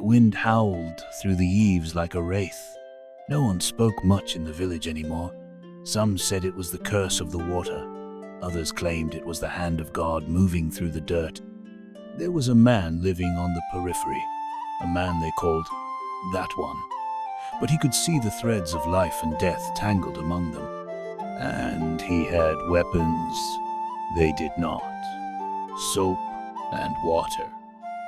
wind howled through the eaves like a wraith. No one spoke much in the village anymore. Some said it was the curse of the water. Others claimed it was the hand of God moving through the dirt. There was a man living on the periphery, a man they called that one. But he could see the threads of life and death tangled among them. And he had weapons. They did not. Soap and water.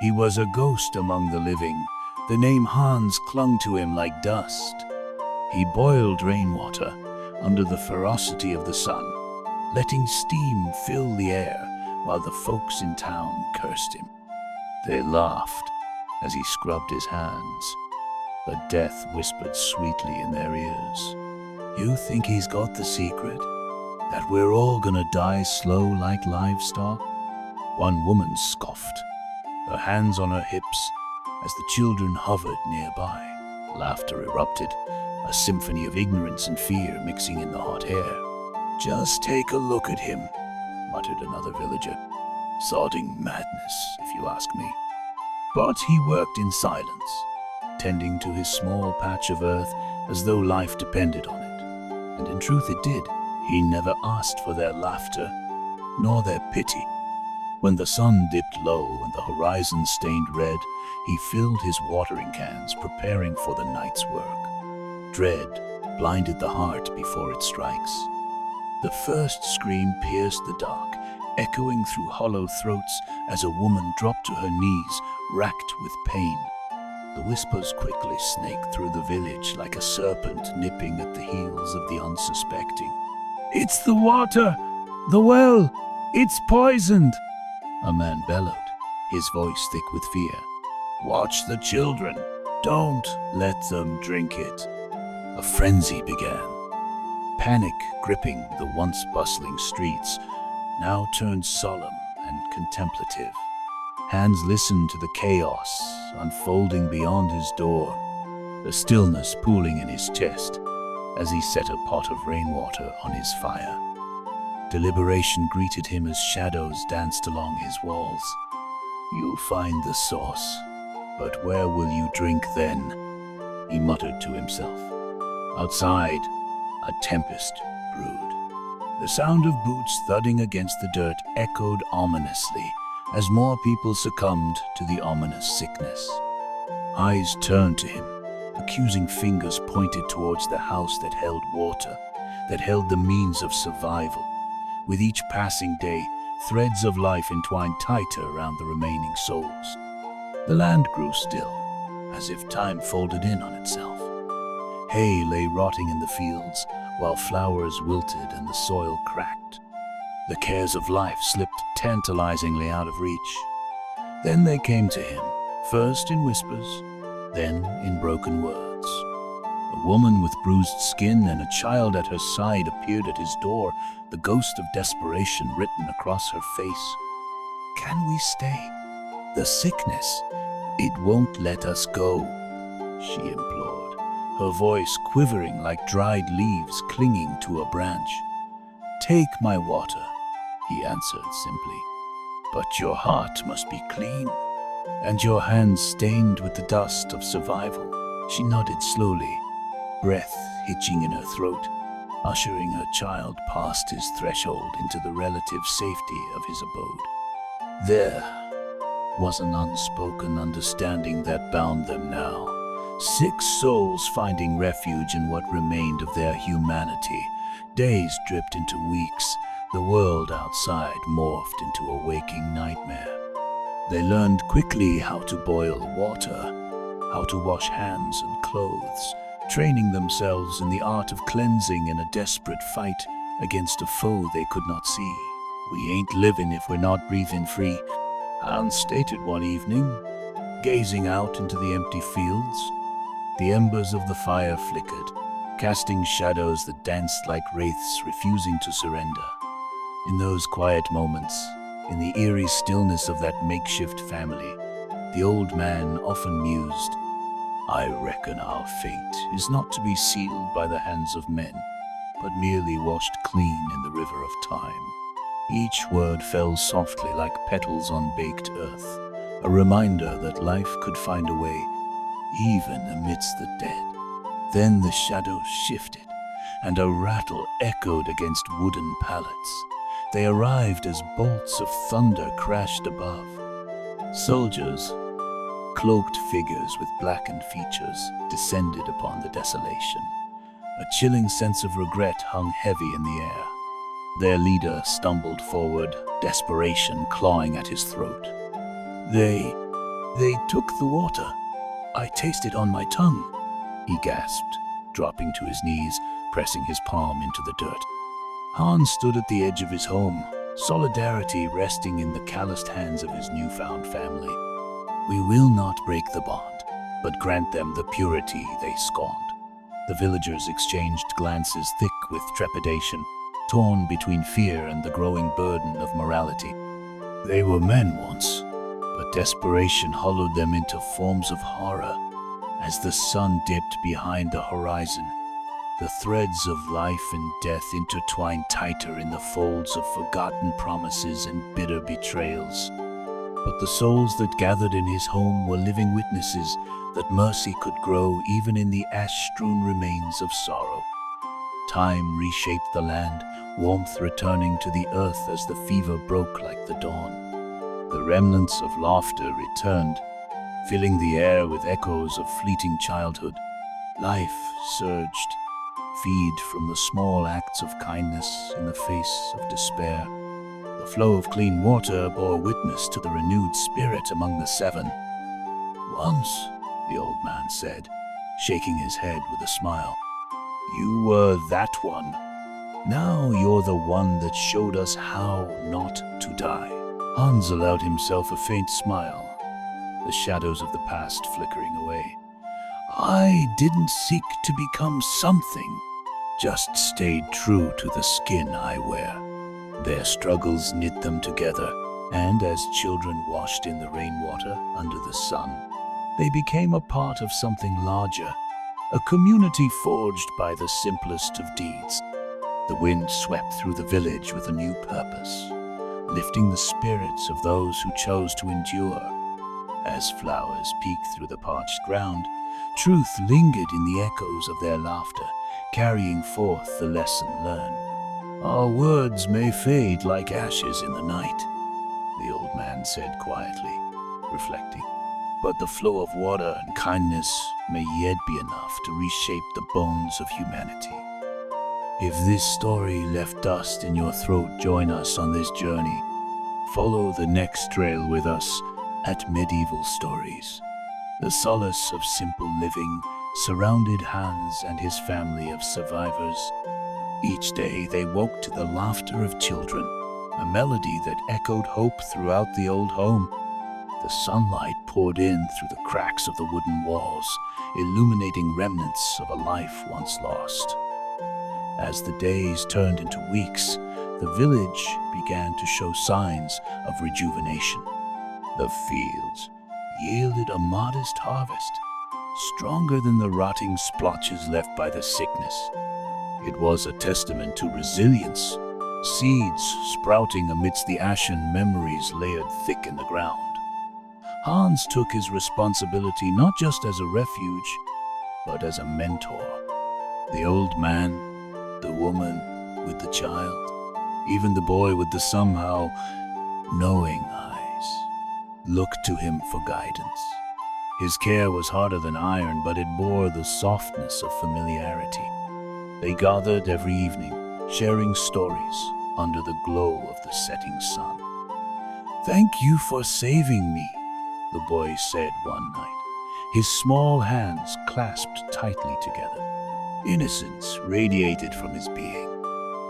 He was a ghost among the living. The name Hans clung to him like dust. He boiled rainwater under the ferocity of the sun, letting steam fill the air while the folks in town cursed him. They laughed as he scrubbed his hands, but death whispered sweetly in their ears. You think he's got the secret? That we're all gonna die slow like livestock? One woman scoffed, her hands on her hips as the children hovered nearby. Laughter erupted, a symphony of ignorance and fear mixing in the hot air. Just take a look at him, muttered another villager. Sodding madness, if you ask me. But he worked in silence, tending to his small patch of earth as though life depended on it. And in truth it did. He never asked for their laughter, nor their pity. When the sun dipped low and the horizon stained red, he filled his watering cans, preparing for the night's work. Dread blinded the heart before it strikes. The first scream pierced the dark, echoing through hollow throats as a woman dropped to her knees, racked with pain. The whispers quickly snaked through the village like a serpent nipping at the heels of the unsuspecting. It's the water! The well! It's poisoned! A man bellowed, his voice thick with fear. Watch the children! Don't let them drink it! A frenzy began. Panic gripping the once bustling streets now turned solemn and contemplative. Hans listened to the chaos unfolding beyond his door, the stillness pooling in his chest as he set a pot of rainwater on his fire. Deliberation greeted him as shadows danced along his walls. You'll find the source, but where will you drink then? He muttered to himself. Outside, a tempest brewed. The sound of boots thudding against the dirt echoed ominously as more people succumbed to the ominous sickness. Eyes turned to him. Accusing fingers pointed towards the house that held water, that held the means of survival. With each passing day, threads of life entwined tighter around the remaining souls. The land grew still, as if time folded in on itself. Hay lay rotting in the fields, while flowers wilted and the soil cracked. The cares of life slipped tantalizingly out of reach. Then they came to him, first in whispers, then in broken words. A woman with bruised skin and a child at her side appeared at his door, the ghost of desperation written across her face. Can we stay? The sickness, it won't let us go, she implored, her voice quivering like dried leaves clinging to a branch. Take my water, he answered simply, but your heart must be clean, and your hands stained with the dust of survival. She nodded slowly, breath hitching in her throat, ushering her child past his threshold into the relative safety of his abode. There was an unspoken understanding that bound them now. 6 souls finding refuge in what remained of their humanity. Days dripped into weeks. The world outside morphed into a waking nightmare. They learned quickly how to boil water, how to wash hands and clothes, training themselves in the art of cleansing in a desperate fight against a foe they could not see. We ain't living if we're not breathing free, Hans stated one evening, gazing out into the empty fields. The embers of the fire flickered, casting shadows that danced like wraiths refusing to surrender. In those quiet moments, in the eerie stillness of that makeshift family, the old man often mused, I reckon our fate is not to be sealed by the hands of men, but merely washed clean in the river of time. Each word fell softly like petals on baked earth, a reminder that life could find a way even amidst the dead. Then the shadows shifted, and a rattle echoed against wooden pallets. They arrived as bolts of thunder crashed above. Soldiers, cloaked figures with blackened features, descended upon the desolation. A chilling sense of regret hung heavy in the air. Their leader stumbled forward, desperation clawing at his throat. They took the water. I tasted on my tongue," he gasped, dropping to his knees, pressing his palm into the dirt. Hans stood at the edge of his home, solidarity resting in the calloused hands of his newfound family. "We will not break the bond, but grant them the purity they scorned." The villagers exchanged glances thick with trepidation, torn between fear and the growing burden of morality. They were men once, but desperation hollowed them into forms of horror. As the sun dipped behind the horizon, the threads of life and death intertwined tighter in the folds of forgotten promises and bitter betrayals. But the souls that gathered in his home were living witnesses that mercy could grow even in the ash-strewn remains of sorrow. Time reshaped the land, warmth returning to the earth as the fever broke like the dawn. The remnants of laughter returned, filling the air with echoes of fleeting childhood. Life surged, feed from the small acts of kindness in the face of despair. The flow of clean water bore witness to the renewed spirit among the seven. "Once," the old man said, shaking his head with a smile, "you were that one. Now you're the one that showed us how not to die." Hans allowed himself a faint smile, the shadows of the past flickering away. "I didn't seek to become something, just stayed true to the skin I wear." Their struggles knit them together, and as children washed in the rainwater under the sun, they became a part of something larger, a community forged by the simplest of deeds. The wind swept through the village with a new purpose, lifting the spirits of those who chose to endure. As flowers peeked through the parched ground, truth lingered in the echoes of their laughter, carrying forth the lesson learned. "Our words may fade like ashes in the night," the old man said quietly, reflecting, "but the flow of water and kindness may yet be enough to reshape the bones of humanity." If this story left dust in your throat, join us on this journey. Follow the next trail with us at Medieval Stories. The solace of simple living surrounded Hans and his family of survivors. Each day they woke to the laughter of children, a melody that echoed hope throughout the old home. The sunlight poured in through the cracks of the wooden walls, illuminating remnants of a life once lost. As the days turned into weeks, the village began to show signs of rejuvenation. The fields yielded a modest harvest, stronger than the rotting splotches left by the sickness. It was a testament to resilience, seeds sprouting amidst the ashen memories layered thick in the ground. Hans took his responsibility not just as a refuge, but as a mentor. The old man, the woman with the child, even the boy with the somehow knowing eyes, looked to him for guidance. His care was harder than iron, but it bore the softness of familiarity. They gathered every evening, sharing stories under the glow of the setting sun. "Thank you for saving me," the boy said one night, his small hands clasped tightly together. Innocence radiated from his being,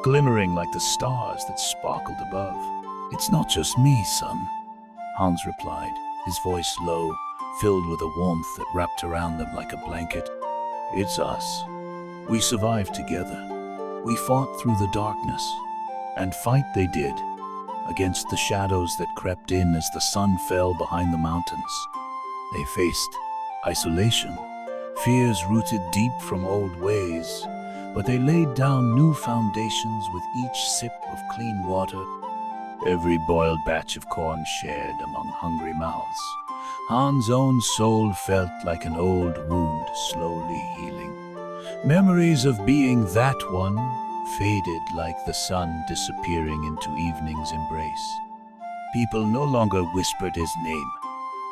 glimmering like the stars that sparkled above. "It's not just me, son," Hans replied, his voice low, filled with a warmth that wrapped around them like a blanket. "It's us. We survived together. We fought through the darkness, and fight they did, against the shadows that crept in as the sun fell behind the mountains. They faced isolation, fears rooted deep from old ways, but they laid down new foundations with each sip of clean water, every boiled batch of corn shared among hungry mouths. Hans' own soul felt like an old wound slowly healing. Memories of being that one faded like the sun disappearing into evening's embrace. People no longer whispered his name,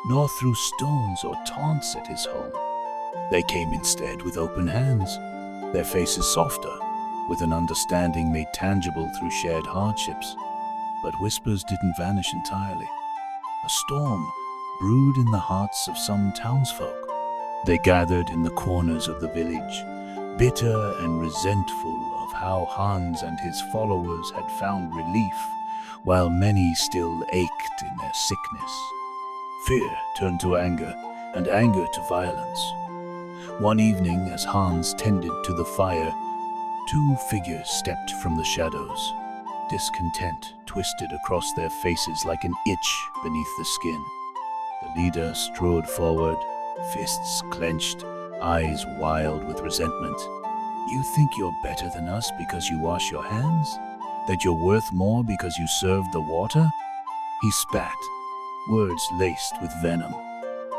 nor threw stones or taunts at his home. They came instead with open hands, their faces softer, with an understanding made tangible through shared hardships. But whispers didn't vanish entirely. A storm brewed in the hearts of some townsfolk. They gathered in the corners of the village, bitter and resentful of how Hans and his followers had found relief, while many still ached in their sickness. Fear turned to anger, and anger to violence. One evening, as Hans tended to the fire, two figures stepped from the shadows. Discontent twisted across their faces like an itch beneath the skin. The leader strode forward, fists clenched, eyes wild with resentment. "You think you're better than us because you wash your hands? That you're worth more because you serve the water?" He spat, words laced with venom.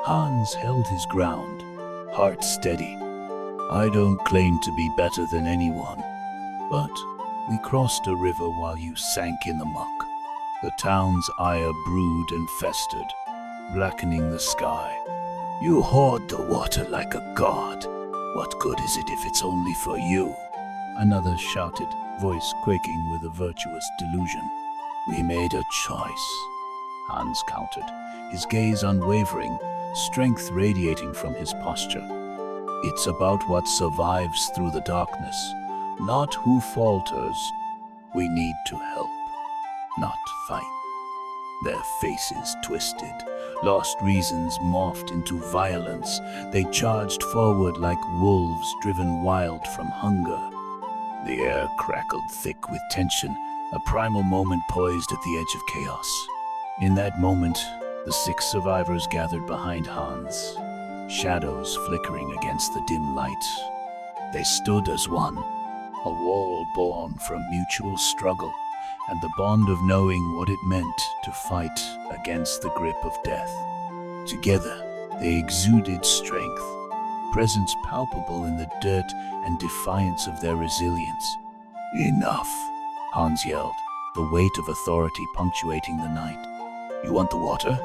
Hans held his ground, heart steady. "I don't claim to be better than anyone, but we crossed a river while you sank in the muck." The town's ire brewed and festered, blackening the sky. "You hoard the water like a god. What good is it if it's only for you?" Another shouted, voice quaking with a virtuous delusion. "We made a choice," Hans countered, his gaze unwavering, strength radiating from his posture. "It's about what survives through the darkness, not who falters. We need to help, not fight." Their faces twisted, lost reasons morphed into violence. They charged forward like wolves driven wild from hunger. The air crackled thick with tension, a primal moment poised at the edge of chaos. In that moment, the 6 survivors gathered behind Hans, shadows flickering against the dim light. They stood as one, a wall born from mutual struggle and the bond of knowing what it meant to fight against the grip of death. Together, they exuded strength, presence palpable in the dirt and defiance of their resilience. "Enough," Hans yelled, the weight of authority punctuating the night. "You want the water?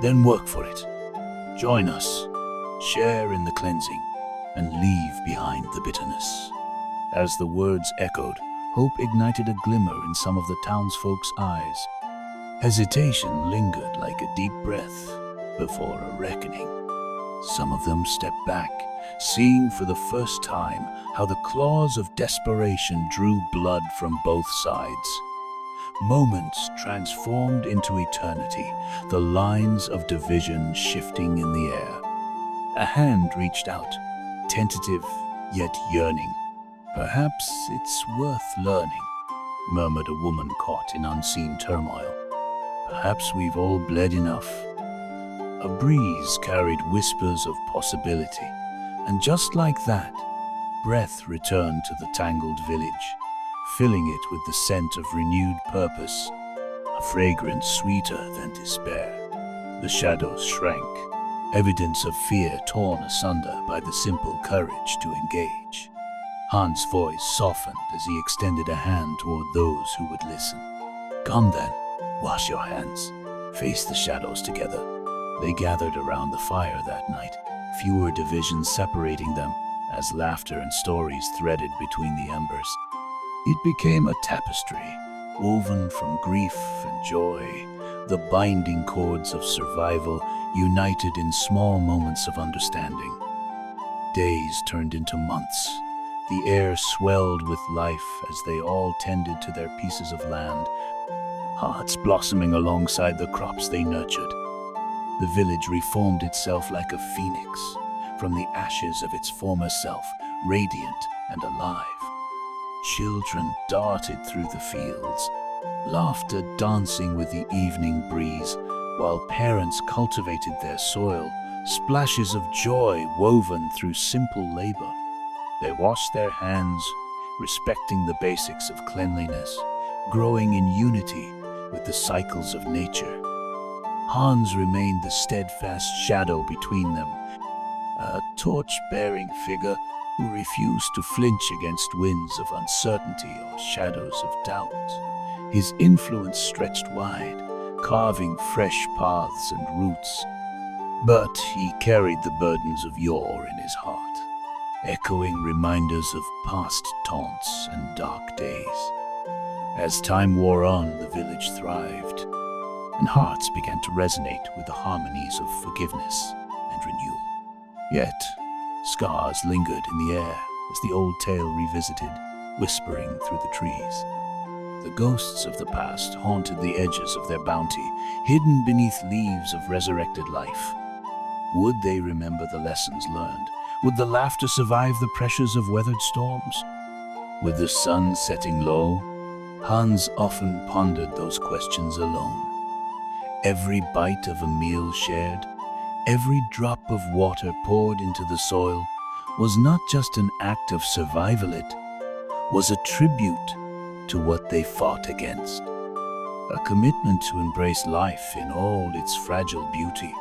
Then work for it. Join us, share in the cleansing, and leave behind the bitterness." As the words echoed, hope ignited a glimmer in some of the townsfolk's eyes. Hesitation lingered like a deep breath before a reckoning. Some of them stepped back, seeing for the first time how the claws of desperation drew blood from both sides. Moments transformed into eternity, the lines of division shifting in the air. A hand reached out, tentative yet yearning. "Perhaps it's worth learning," murmured a woman caught in unseen turmoil. "Perhaps we've all bled enough." A breeze carried whispers of possibility, and just like that, breath returned to the tangled village, filling it with the scent of renewed purpose, a fragrance sweeter than despair. The shadows shrank, evidence of fear torn asunder by the simple courage to engage. Hans' voice softened as he extended a hand toward those who would listen. "Come then, wash your hands, face the shadows together." They gathered around the fire that night, fewer divisions separating them as laughter and stories threaded between the embers. It became a tapestry, woven from grief and joy, the binding cords of survival united in small moments of understanding. Days turned into months. The air swelled with life as they all tended to their pieces of land, hearts blossoming alongside the crops they nurtured. The village reformed itself like a phoenix, from the ashes of its former self, radiant and alive. Children darted through the fields, laughter dancing with the evening breeze, while parents cultivated their soil, splashes of joy woven through simple labor. They washed their hands, respecting the basics of cleanliness, growing in unity with the cycles of nature. Hans remained the steadfast shadow between them, a torch-bearing figure who refused to flinch against winds of uncertainty or shadows of doubt. His influence stretched wide, carving fresh paths and roots, but he carried the burdens of yore in his heart, echoing reminders of past taunts and dark days. As time wore on, the village thrived, and hearts began to resonate with the harmonies of forgiveness and renewal. Yet, scars lingered in the air as the old tale revisited, whispering through the trees. The ghosts of the past haunted the edges of their bounty, hidden beneath leaves of resurrected life. Would they remember the lessons learned? Would the laughter survive the pressures of weathered storms? With the sun setting low, Hans often pondered those questions alone. Every bite of a meal shared, every drop of water poured into the soil was not just an act of survival, it was a tribute to what they fought against. A commitment to embrace life in all its fragile beauty.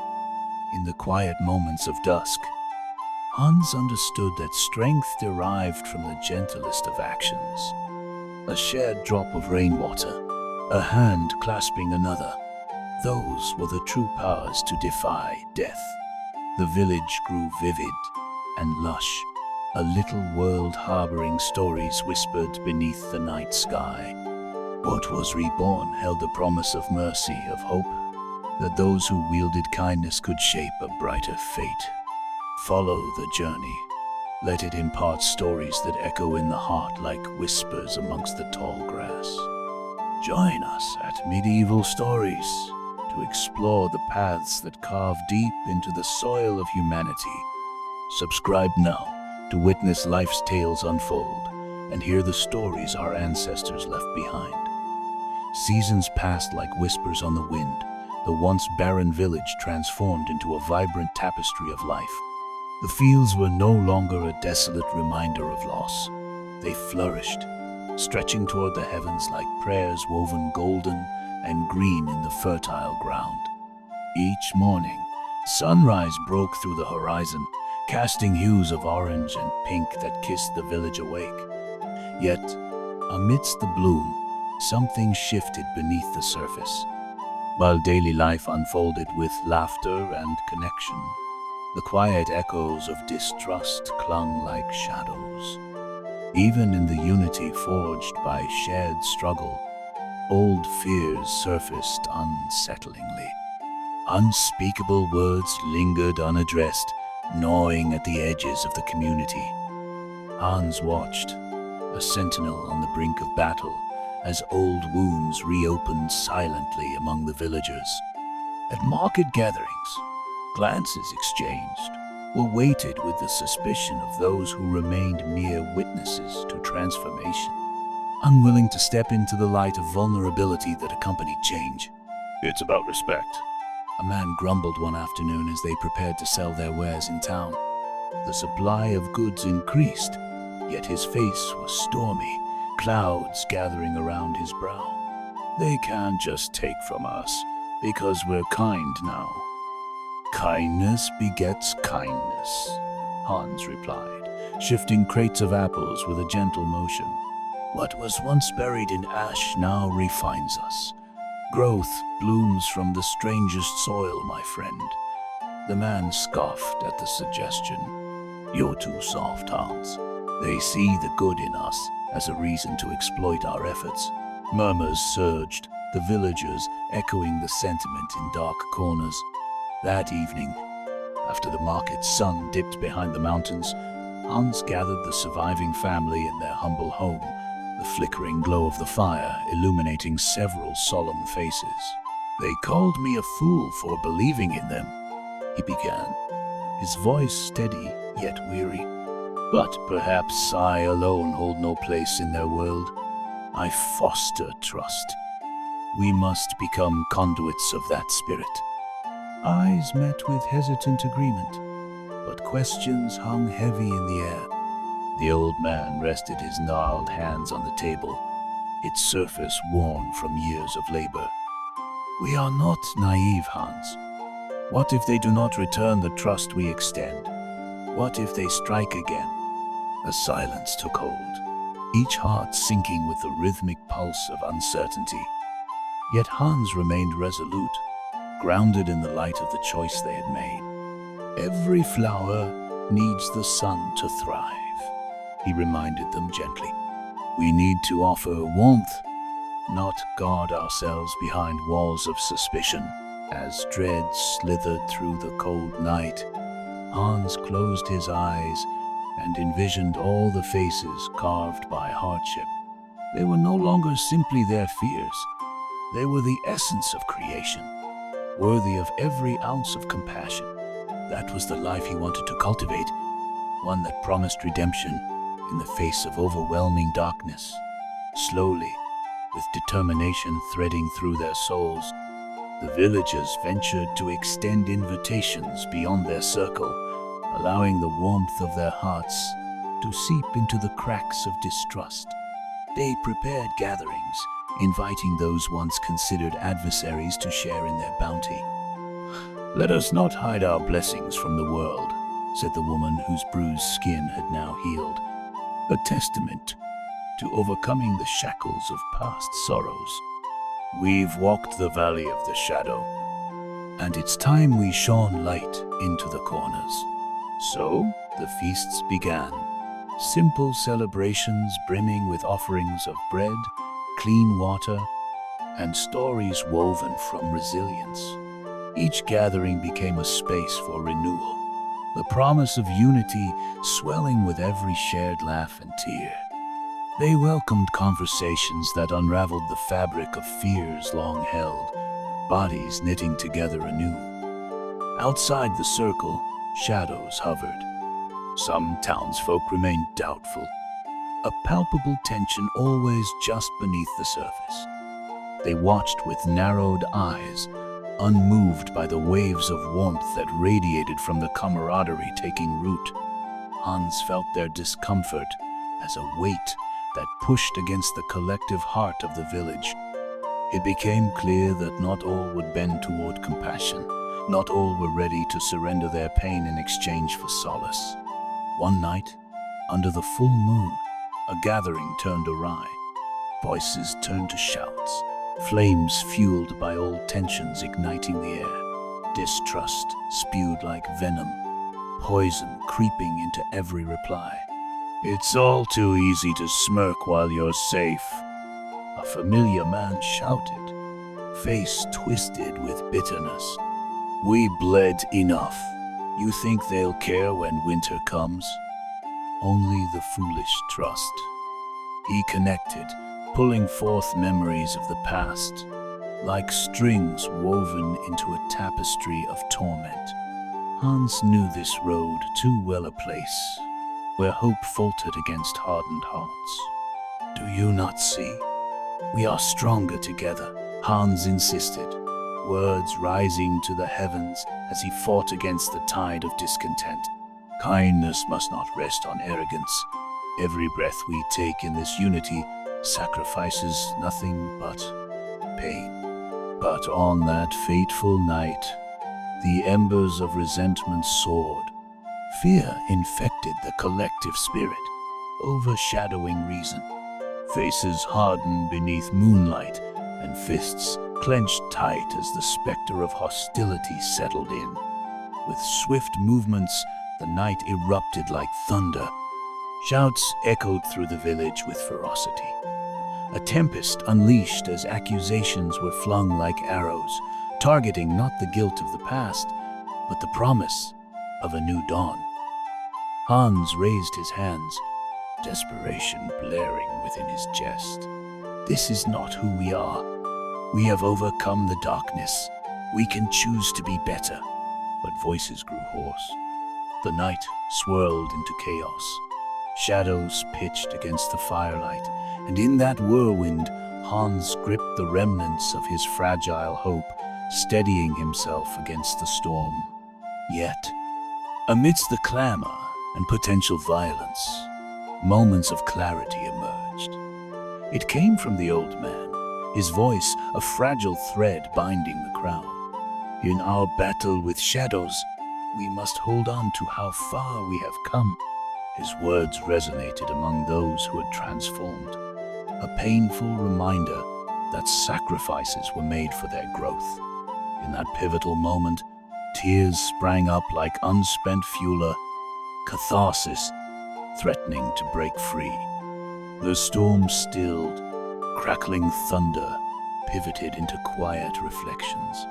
In the quiet moments of dusk, Hans understood that strength derived from the gentlest of actions. A shared drop of rainwater, a hand clasping another. Those were the true powers to defy death. The village grew vivid and lush, a little world harboring stories whispered beneath the night sky. What was reborn held the promise of mercy, of hope, that those who wielded kindness could shape a brighter fate. Follow the journey. Let it impart stories that echo in the heart like whispers amongst the tall grass. Join us at Medieval Stories to explore the paths that carve deep into the soil of humanity. Subscribe now to witness life's tales unfold and hear the stories our ancestors left behind. Seasons passed like whispers on the wind, the once barren village transformed into a vibrant tapestry of life. The fields were no longer a desolate reminder of loss. They flourished, stretching toward the heavens like prayers woven golden and green in the fertile ground. Each morning, sunrise broke through the horizon, casting hues of orange and pink that kissed the village awake. Yet, amidst the bloom, something shifted beneath the surface. While daily life unfolded with laughter and connection, the quiet echoes of distrust clung like shadows. Even in the unity forged by shared struggle, old fears surfaced unsettlingly. Unspeakable words lingered unaddressed, gnawing at the edges of the community. Hans watched, a sentinel on the brink of battle, as old wounds reopened silently among the villagers. At market gatherings, glances exchanged were weighted with the suspicion of those who remained mere witnesses to transformation, unwilling to step into the light of vulnerability that accompanied change. "It's about respect," a man grumbled one afternoon as they prepared to sell their wares in town. The supply of goods increased, yet his face was stormy, clouds gathering around his brow. "They can't just take from us, because we're kind now." "Kindness begets kindness," Hans replied, shifting crates of apples with a gentle motion. "What was once buried in ash now refines us. Growth blooms from the strangest soil, my friend." The man scoffed at the suggestion. "You're too soft, Hans. They see the good in us as a reason to exploit our efforts." Murmurs surged, the villagers echoing the sentiment in dark corners. That evening, after the market's sun dipped behind the mountains, Hans gathered the surviving family in their humble home, the flickering glow of the fire illuminating several solemn faces. "They called me a fool for believing in them," he began, his voice steady yet weary. "But perhaps I alone hold no place in their world. I foster trust. We must become conduits of that spirit." Eyes met with hesitant agreement, but questions hung heavy in the air. The old man rested his gnarled hands on the table, its surface worn from years of labor. We are not naive, Hans. What if they do not return the trust we extend? What if they strike again? A silence took hold, each heart sinking with the rhythmic pulse of uncertainty. Yet Hans remained resolute, grounded in the light of the choice they had made. Every flower needs the sun to thrive, he reminded them gently. We need to offer warmth, not guard ourselves behind walls of suspicion. As dread slithered through the cold night, Hans closed his eyes and envisioned all the faces carved by hardship. They were no longer simply their fears. They were the essence of creation, worthy of every ounce of compassion. That was the life he wanted to cultivate, one that promised redemption in the face of overwhelming darkness. Slowly, with determination threading through their souls, the villagers ventured to extend invitations beyond their circle, allowing the warmth of their hearts to seep into the cracks of distrust. They prepared gatherings, inviting those once considered adversaries to share in their bounty. "Let us not hide our blessings from the world," said the woman whose bruised skin had now healed, a testament to overcoming the shackles of past sorrows. "We've walked the valley of the shadow, and it's time we shone light into the corners." So the feasts began, simple celebrations brimming with offerings of bread, clean water, and stories woven from resilience. Each gathering became a space for renewal, the promise of unity swelling with every shared laugh and tear. They welcomed conversations that unraveled the fabric of fears long held, bodies knitting together anew. Outside the circle, shadows hovered. Some townsfolk remained doubtful, a palpable tension always just beneath the surface. They watched with narrowed eyes, unmoved by the waves of warmth that radiated from the camaraderie taking root. Hans felt their discomfort as a weight that pushed against the collective heart of the village. It became clear that not all would bend toward compassion. Not all were ready to surrender their pain in exchange for solace. One night, under the full moon, a gathering turned awry. Voices turned to shouts, flames fueled by old tensions igniting the air. Distrust spewed like venom, poison creeping into every reply. "It's all too easy to smirk while you're safe," a familiar man shouted, face twisted with bitterness. "We bled enough. You think they'll care when winter comes?" "Only the foolish trust." He connected, pulling forth memories of the past, like strings woven into a tapestry of torment. Hans knew this road too well a place where hope faltered against hardened hearts. "Do you not see? We are stronger together," Hans insisted, words rising to the heavens as he fought against the tide of discontent. "Kindness must not rest on arrogance. Every breath we take in this unity sacrifices nothing but pain." But on that fateful night, the embers of resentment soared. Fear infected the collective spirit, overshadowing reason. Faces hardened beneath moonlight, and fists clenched tight as the specter of hostility settled in. With swift movements, the night erupted like thunder. Shouts echoed through the village with ferocity. A tempest unleashed as accusations were flung like arrows, targeting not the guilt of the past, but the promise of a new dawn. Hans raised his hands, desperation blaring within his chest. "This is not who we are. We have overcome the darkness. We can choose to be better." But voices grew hoarse. The night swirled into chaos. Shadows pitched against the firelight, and in that whirlwind, Hans gripped the remnants of his fragile hope, steadying himself against the storm. Yet, amidst the clamor and potential violence, moments of clarity emerged. It came from the old man, his voice a fragile thread binding the crowd. In our battle with shadows, we must hold on to how far we have come. His words resonated among those who had transformed, a painful reminder that sacrifices were made for their growth. In that pivotal moment, tears sprang up like unspent fuel, catharsis threatening to break free. The storm stilled, crackling thunder pivoted into quiet reflections.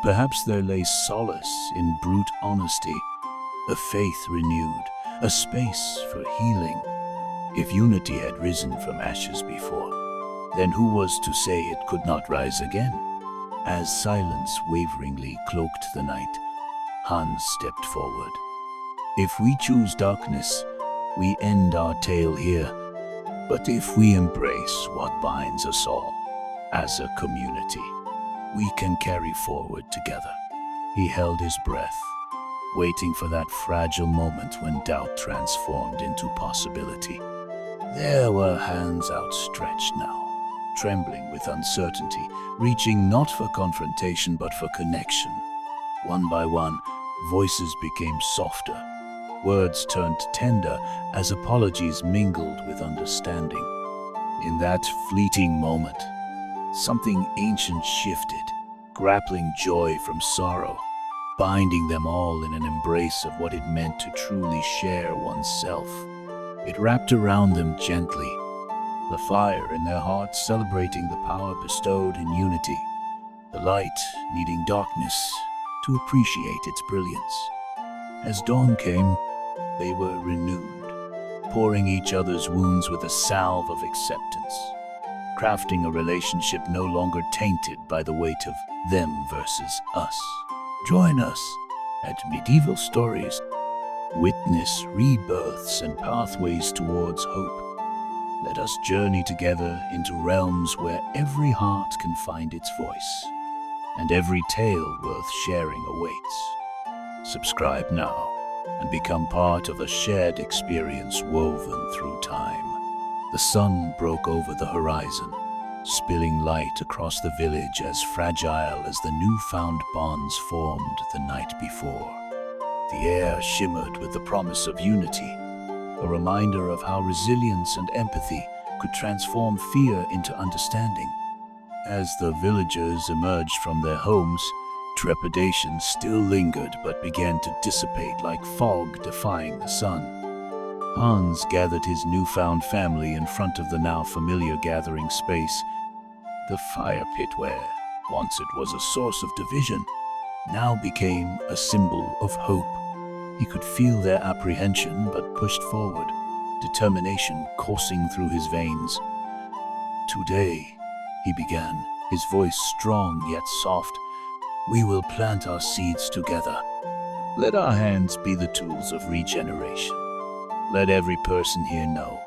Perhaps there lay solace in brute honesty, a faith renewed, a space for healing. If unity had risen from ashes before, then who was to say it could not rise again? As silence waveringly cloaked the night, Hans stepped forward. If we choose darkness, we end our tale here. But if we embrace what binds us all, as a community, we can carry forward together. He held his breath, waiting for that fragile moment when doubt transformed into possibility. There were hands outstretched now, trembling with uncertainty, reaching not for confrontation but for connection. One by one, voices became softer. Words turned tender as apologies mingled with understanding. In that fleeting moment, something ancient shifted, grappling joy from sorrow, binding them all in an embrace of what it meant to truly share oneself. It wrapped around them gently, the fire in their hearts celebrating the power bestowed in unity, the light needing darkness to appreciate its brilliance. As dawn came, they were renewed, pouring each other's wounds with a salve of acceptance, crafting a relationship no longer tainted by the weight of them versus us. Join us at Medieval Stories. Witness rebirths and pathways towards hope. Let us journey together into realms where every heart can find its voice, and every tale worth sharing awaits. Subscribe now and become part of a shared experience woven through time. The sun broke over the horizon, spilling light across the village as fragile as the newfound bonds formed the night before. The air shimmered with the promise of unity, a reminder of how resilience and empathy could transform fear into understanding. As the villagers emerged from their homes, trepidation still lingered but began to dissipate like fog defying the sun. Hans gathered his newfound family in front of the now familiar gathering space. The fire pit where once it was a source of division now became a symbol of hope. He could feel their apprehension but pushed forward, determination coursing through his veins. Today, he began, his voice strong yet soft, we will plant our seeds together. Let our hands be the tools of regeneration. Let every person here know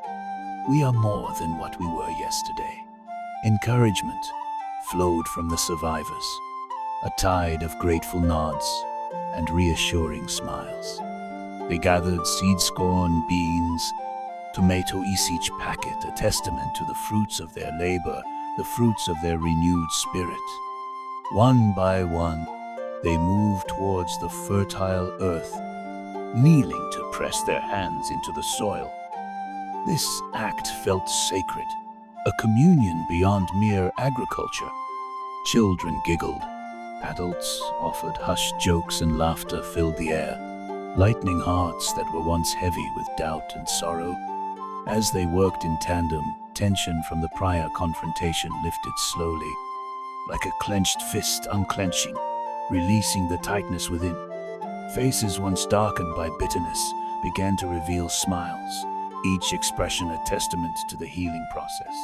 we are more than what we were yesterday. Encouragement flowed from the survivors, a tide of grateful nods and reassuring smiles. They gathered seed-scorn beans, tomato each packet, a testament to the fruits of their labor, the fruits of their renewed spirit. One by one, they moved towards the fertile earth, kneeling to press their hands into the soil. This act felt sacred, a communion beyond mere agriculture. Children giggled, adults offered hushed jokes, and laughter filled the air, lightening hearts that were once heavy with doubt and sorrow. As they worked in tandem, tension from the prior confrontation lifted slowly, like a clenched fist unclenching, releasing the tightness within. Faces once darkened by bitterness began to reveal smiles, each expression a testament to the healing process.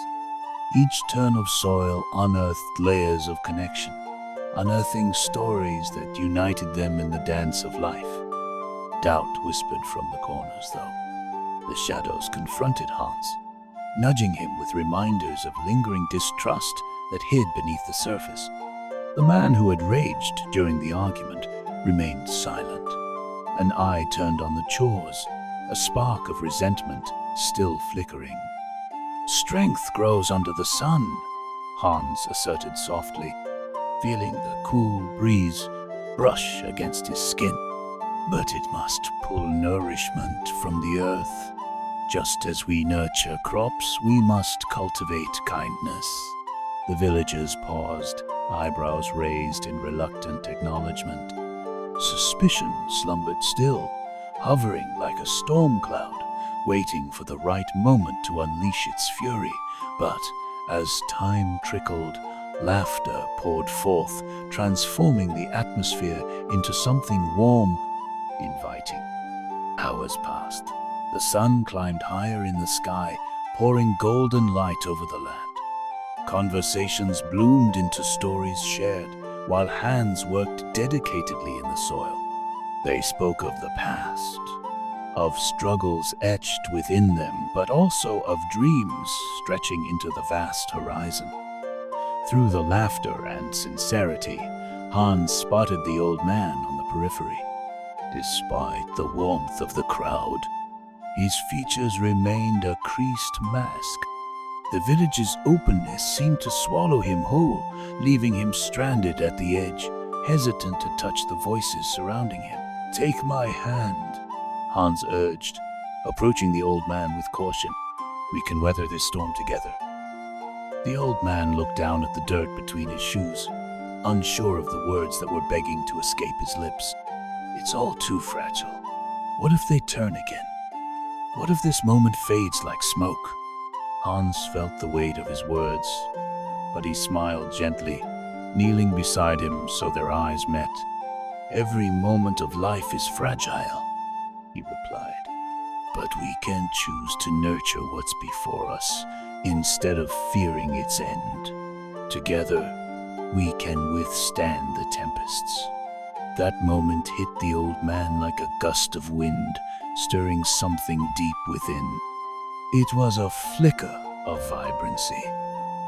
Each turn of soil unearthed layers of connection, unearthing stories that united them in the dance of life. Doubt whispered from the corners, though. The shadows confronted Hans, nudging him with reminders of lingering distrust that hid beneath the surface. The man who had raged during the argument remained silent. An eye turned on the chores, a spark of resentment still flickering. Strength grows under the sun, Hans asserted softly, feeling the cool breeze brush against his skin. But it must pull nourishment from the earth. Just as we nurture crops, we must cultivate kindness. The villagers paused, eyebrows raised in reluctant acknowledgement. Suspicion slumbered still, hovering like a storm cloud, waiting for the right moment to unleash its fury. But as time trickled, laughter poured forth, transforming the atmosphere into something warm, inviting. Hours passed. The sun climbed higher in the sky, pouring golden light over the land. Conversations bloomed into stories shared, while hands worked dedicatedly in the soil. They spoke of the past, of struggles etched within them, but also of dreams stretching into the vast horizon. Through the laughter and sincerity, Hans spotted the old man on the periphery. Despite the warmth of the crowd, his features remained a creased mask. The village's openness seemed to swallow him whole, leaving him stranded at the edge, hesitant to touch the voices surrounding him. "Take my hand," Hans urged, approaching the old man with caution. "We can weather this storm together." The old man looked down at the dirt between his shoes, unsure of the words that were begging to escape his lips. "It's all too fragile. What if they turn again? What if this moment fades like smoke?" Hans felt the weight of his words, but he smiled gently, kneeling beside him so their eyes met. "Every moment of life is fragile," he replied, "but we can choose to nurture what's before us instead of fearing its end. Together, we can withstand the tempests." That moment hit the old man like a gust of wind, stirring something deep within. It was a flicker of vibrancy,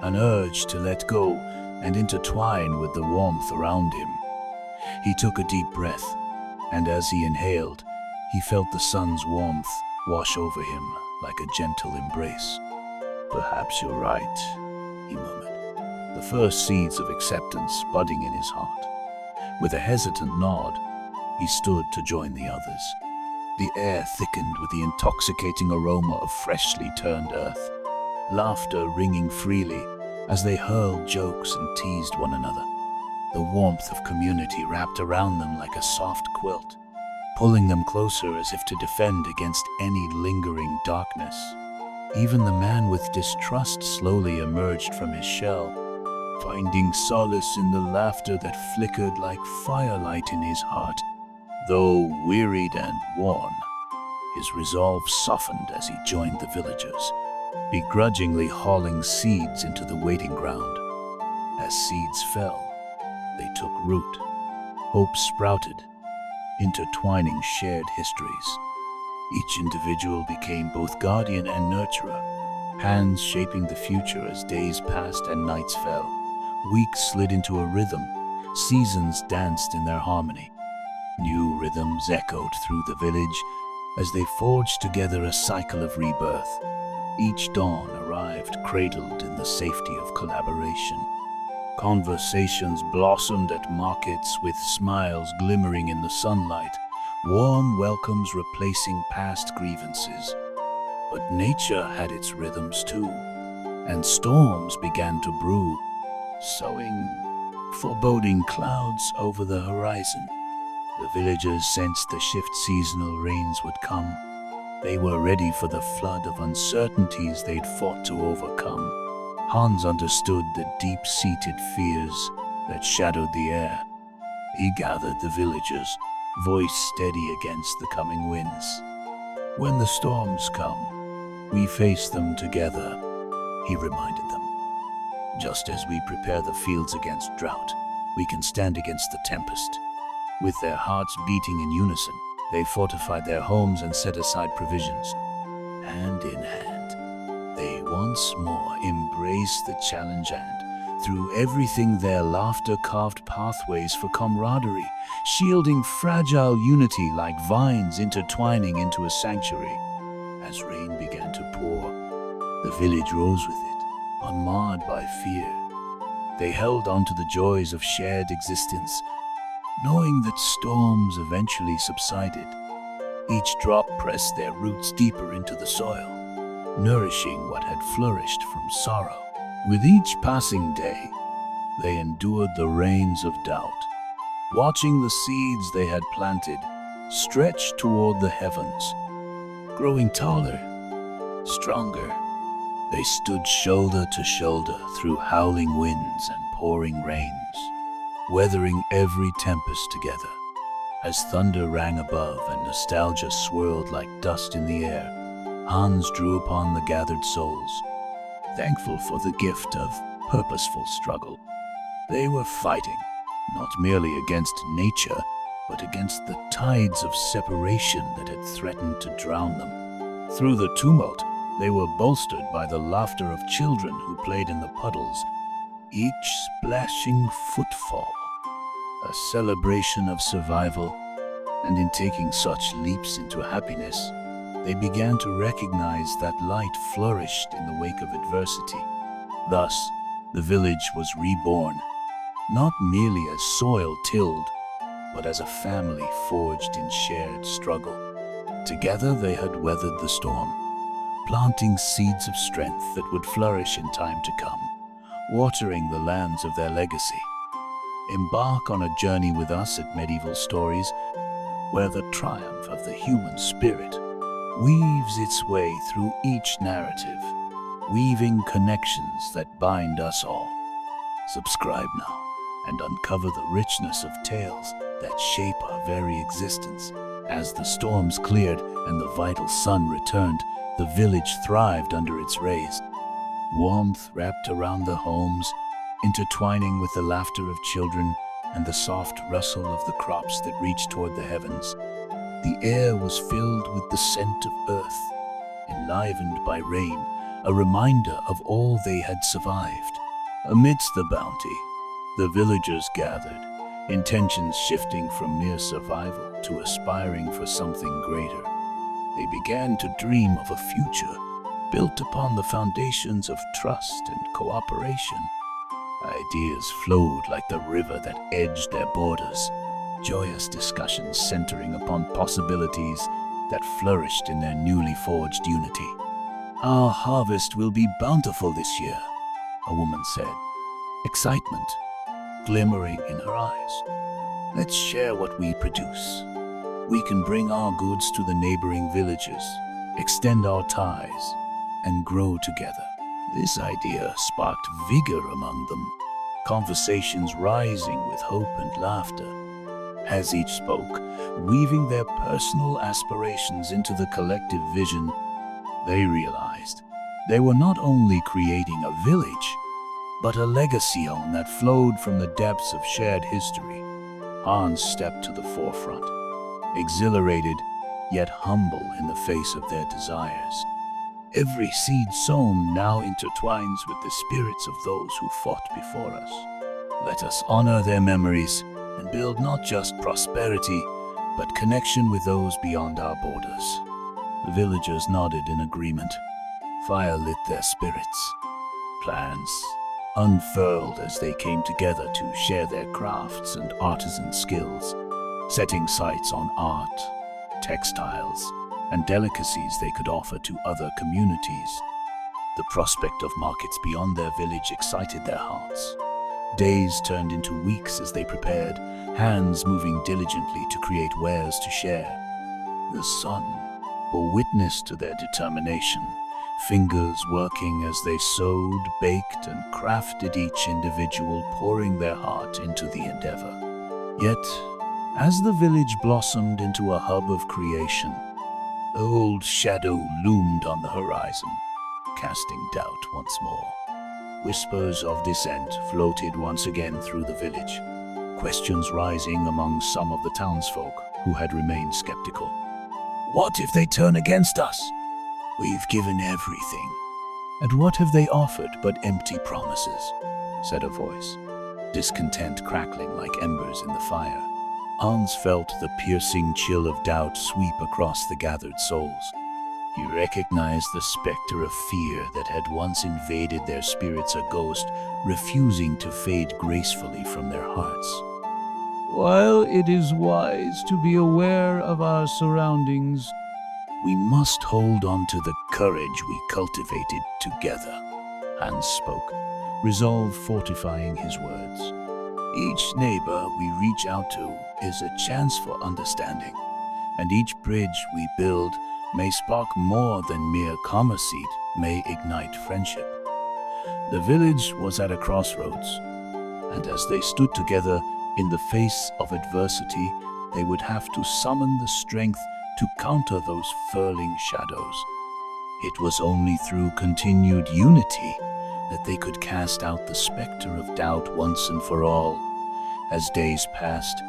an urge to let go and intertwine with the warmth around him. He took a deep breath, and as he inhaled, he felt the sun's warmth wash over him like a gentle embrace. "Perhaps you're right," he murmured, the first seeds of acceptance budding in his heart. With a hesitant nod, he stood to join the others. The air thickened with the intoxicating aroma of freshly turned earth, laughter ringing freely as they hurled jokes and teased one another. The warmth of community wrapped around them like a soft quilt, pulling them closer as if to defend against any lingering darkness. Even the man with distrust slowly emerged from his shell, finding solace in the laughter that flickered like firelight in his heart. Though wearied and worn, his resolve softened as he joined the villagers, begrudgingly hauling seeds into the waiting ground. As seeds fell, they took root. Hope sprouted, intertwining shared histories. Each individual became both guardian and nurturer, hands shaping the future as days passed and nights fell. Weeks slid into a rhythm, seasons danced in their harmony. New rhythms echoed through the village as they forged together a cycle of rebirth. Each dawn arrived cradled in the safety of collaboration. Conversations blossomed at markets with smiles glimmering in the sunlight, warm welcomes replacing past grievances. But nature had its rhythms too, and storms began to brew, sowing foreboding clouds over the horizon. The villagers sensed the shift seasonal rains would come. They were ready for the flood of uncertainties they'd fought to overcome. Hans understood the deep-seated fears that shadowed the air. He gathered the villagers, voice steady against the coming winds. "When the storms come, we face them together," he reminded them. "Just as we prepare the fields against drought, we can stand against the tempest." With their hearts beating in unison, they fortified their homes and set aside provisions. Hand in hand, they once more embraced the challenge and, through everything, their laughter carved pathways for camaraderie, shielding fragile unity like vines intertwining into a sanctuary. As rain began to pour, the village rose with it, unmarred by fear. They held on to the joys of shared existence, knowing that storms eventually subsided. Each drop pressed their roots deeper into the soil, nourishing what had flourished from sorrow. With each passing day, they endured the rains of doubt, watching the seeds they had planted stretch toward the heavens. Growing taller, stronger, they stood shoulder to shoulder through howling winds and pouring rains, weathering every tempest together. As thunder rang above and nostalgia swirled like dust in the air, Hans drew upon the gathered souls, thankful for the gift of purposeful struggle. They were fighting, not merely against nature, but against the tides of separation that had threatened to drown them. Through the tumult, they were bolstered by the laughter of children who played in the puddles, each splashing footfall a celebration of survival. And in taking such leaps into happiness, they began to recognize that light flourished in the wake of adversity. Thus, the village was reborn, not merely as soil tilled, but as a family forged in shared struggle. Together they had weathered the storm, planting seeds of strength that would flourish in time to come, watering the lands of their legacy. Embark on a journey with us at Medieval Stories, where the triumph of the human spirit weaves its way through each narrative, weaving connections that bind us all. Subscribe now and uncover the richness of tales that shape our very existence. As the storms cleared and the vital sun returned, the village thrived under its rays. Warmth wrapped around the homes, intertwining with the laughter of children and the soft rustle of the crops that reached toward the heavens. The air was filled with the scent of earth, enlivened by rain, a reminder of all they had survived. Amidst the bounty, the villagers gathered, intentions shifting from mere survival to aspiring for something greater. They began to dream of a future built upon the foundations of trust and cooperation. Ideas flowed like the river that edged their borders, joyous discussions centering upon possibilities that flourished in their newly forged unity. "Our harvest will be bountiful this year," a woman said, excitement glimmering in her eyes. "Let's share what we produce. We can bring our goods to the neighboring villages, extend our ties, and grow together." This idea sparked vigor among them, conversations rising with hope and laughter. As each spoke, weaving their personal aspirations into the collective vision, they realized they were not only creating a village, but a legacy that flowed from the depths of shared history. Hans stepped to the forefront, exhilarated yet humble in the face of their desires. Every seed sown now intertwines with the spirits of those who fought before us. Let us honor their memories and build not just prosperity, but connection with those beyond our borders. The villagers nodded in agreement. Fire lit their spirits. Plans unfurled as they came together to share their crafts and artisan skills, setting sights on art, textiles, and delicacies they could offer to other communities. The prospect of markets beyond their village excited their hearts. Days turned into weeks as they prepared, hands moving diligently to create wares to share. The sun bore witness to their determination, fingers working as they sewed, baked, and crafted, each individual pouring their heart into the endeavor. Yet, as the village blossomed into a hub of creation, the old shadow loomed on the horizon, casting doubt once more. Whispers of dissent floated once again through the village, questions rising among some of the townsfolk who had remained skeptical. "What if they turn against us? We've given everything." "And what have they offered but empty promises?" said a voice, discontent crackling like embers in the fire. Hans felt the piercing chill of doubt sweep across the gathered souls. He recognized the specter of fear that had once invaded their spirits, a ghost refusing to fade gracefully from their hearts. While it is wise to be aware of our surroundings, we must hold on to the courage we cultivated together, Hans spoke, resolve fortifying his words. Each neighbor we reach out to is a chance for understanding, and each bridge we build may spark more than mere commerce, may ignite friendship. The village was at a crossroads, and as they stood together in the face of adversity, they would have to summon the strength to counter those furling shadows. It was only through continued unity that they could cast out the specter of doubt once and for all. As days passed,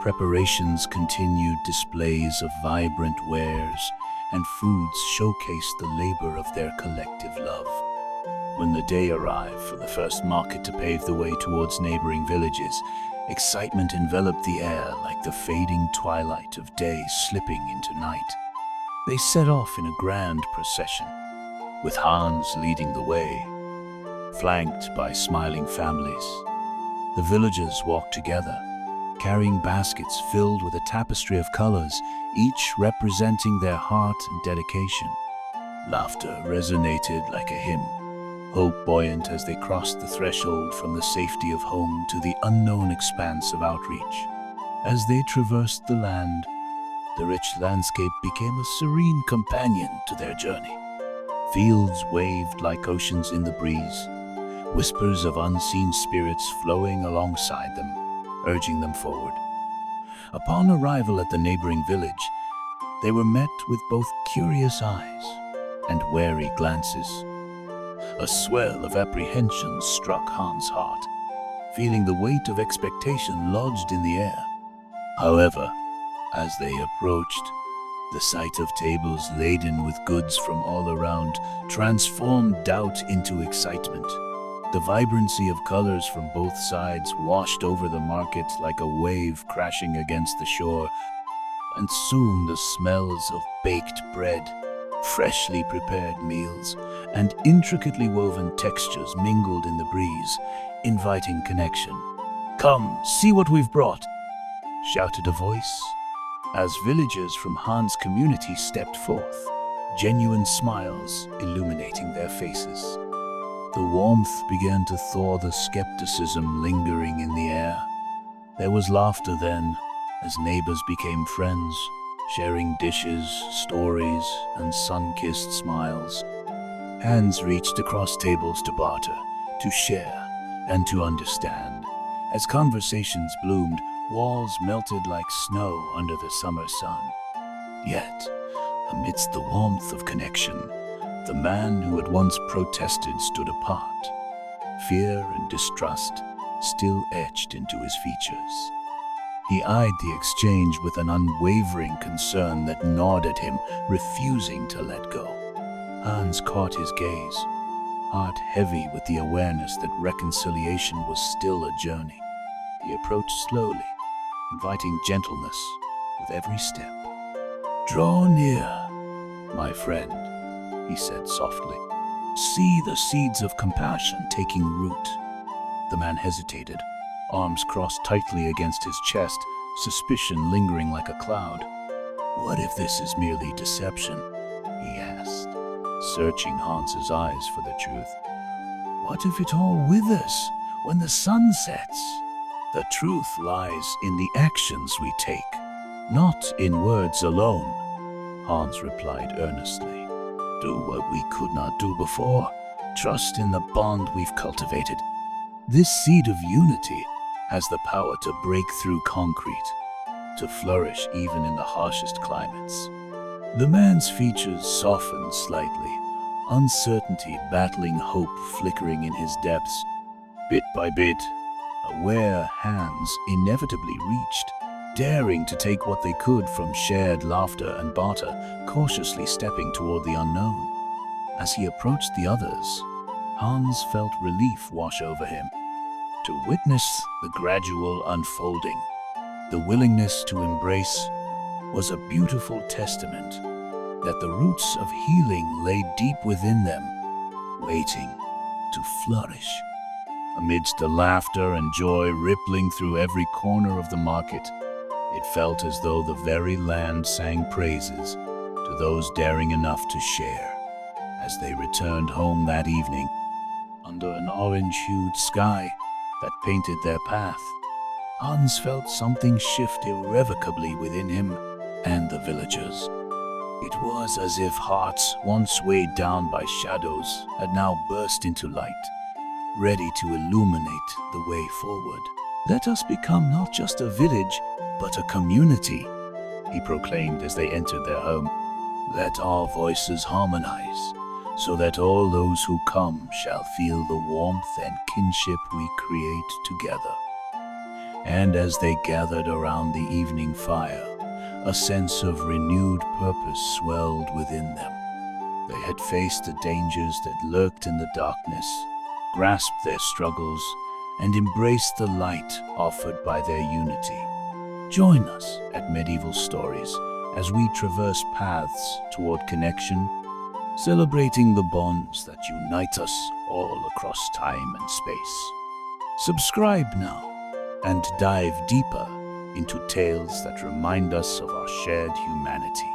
preparations continued, displays of vibrant wares and foods showcased the labor of their collective love. When the day arrived for the first market to pave the way towards neighboring villages, excitement enveloped the air like the fading twilight of day slipping into night. They set off in a grand procession, with Hans leading the way, flanked by smiling families. The villagers walked together, carrying baskets filled with a tapestry of colors, each representing their heart and dedication. Laughter resonated like a hymn, hope buoyant as they crossed the threshold from the safety of home to the unknown expanse of outreach. As they traversed the land, the rich landscape became a serene companion to their journey. Fields waved like oceans in the breeze, whispers of unseen spirits flowing alongside them, urging them forward. Upon arrival at the neighboring village, they were met with both curious eyes and wary glances. A swell of apprehension struck Hans' heart, feeling the weight of expectation lodged in the air. However, as they approached, the sight of tables laden with goods from all around transformed doubt into excitement. The vibrancy of colors from both sides washed over the market like a wave crashing against the shore, and soon the smells of baked bread, freshly prepared meals, and intricately woven textures mingled in the breeze, inviting connection. "Come, see what we've brought," shouted a voice, as villagers from Hans' community stepped forth, genuine smiles illuminating their faces. The warmth began to thaw the skepticism lingering in the air. There was laughter then, as neighbors became friends, sharing dishes, stories, and sun-kissed smiles. Hands reached across tables to barter, to share, and to understand. As conversations bloomed, walls melted like snow under the summer sun. Yet, amidst the warmth of connection, the man who had once protested stood apart, fear and distrust still etched into his features. He eyed the exchange with an unwavering concern that gnawed at him, refusing to let go. Hans caught his gaze, heart heavy with the awareness that reconciliation was still a journey. He approached slowly, inviting gentleness with every step. "Draw near, my friend," he said softly. "See the seeds of compassion taking root." The man hesitated, arms crossed tightly against his chest, suspicion lingering like a cloud. "What if this is merely deception?" he asked, searching Hans's eyes for the truth. "What if it all withers when the sun sets?" "The truth lies in the actions we take, not in words alone," Hans replied earnestly. "Do what we could not do before. Trust in the bond we've cultivated. This seed of unity has the power to break through concrete, to flourish even in the harshest climates." The man's features softened slightly, uncertainty battling hope flickering in his depths. Bit by bit, aware hands inevitably reached, daring to take what they could from shared laughter and barter, cautiously stepping toward the unknown. As he approached the others, Hans felt relief wash over him. To witness the gradual unfolding, the willingness to embrace, was a beautiful testament. that the roots of healing lay deep within them, waiting to flourish. Amidst the laughter and joy rippling through every corner of the market, it felt as though the very land sang praises to those daring enough to share. As they returned home that evening, under an orange-hued sky that painted their path, Hans felt something shift irrevocably within him and the villagers. It was as if hearts once weighed down by shadows had now burst into light, ready to illuminate the way forward. "Let us become not just a village, but a community," he proclaimed as they entered their home. "Let our voices harmonize, so that all those who come shall feel the warmth and kinship we create together." And as they gathered around the evening fire, a sense of renewed purpose swelled within them. They had faced the dangers that lurked in the darkness, grasped their struggles, and embraced the light offered by their unity. Join us at Medieval Stories as we traverse paths toward connection, celebrating the bonds that unite us all across time and space. Subscribe now and dive deeper into tales that remind us of our shared humanity.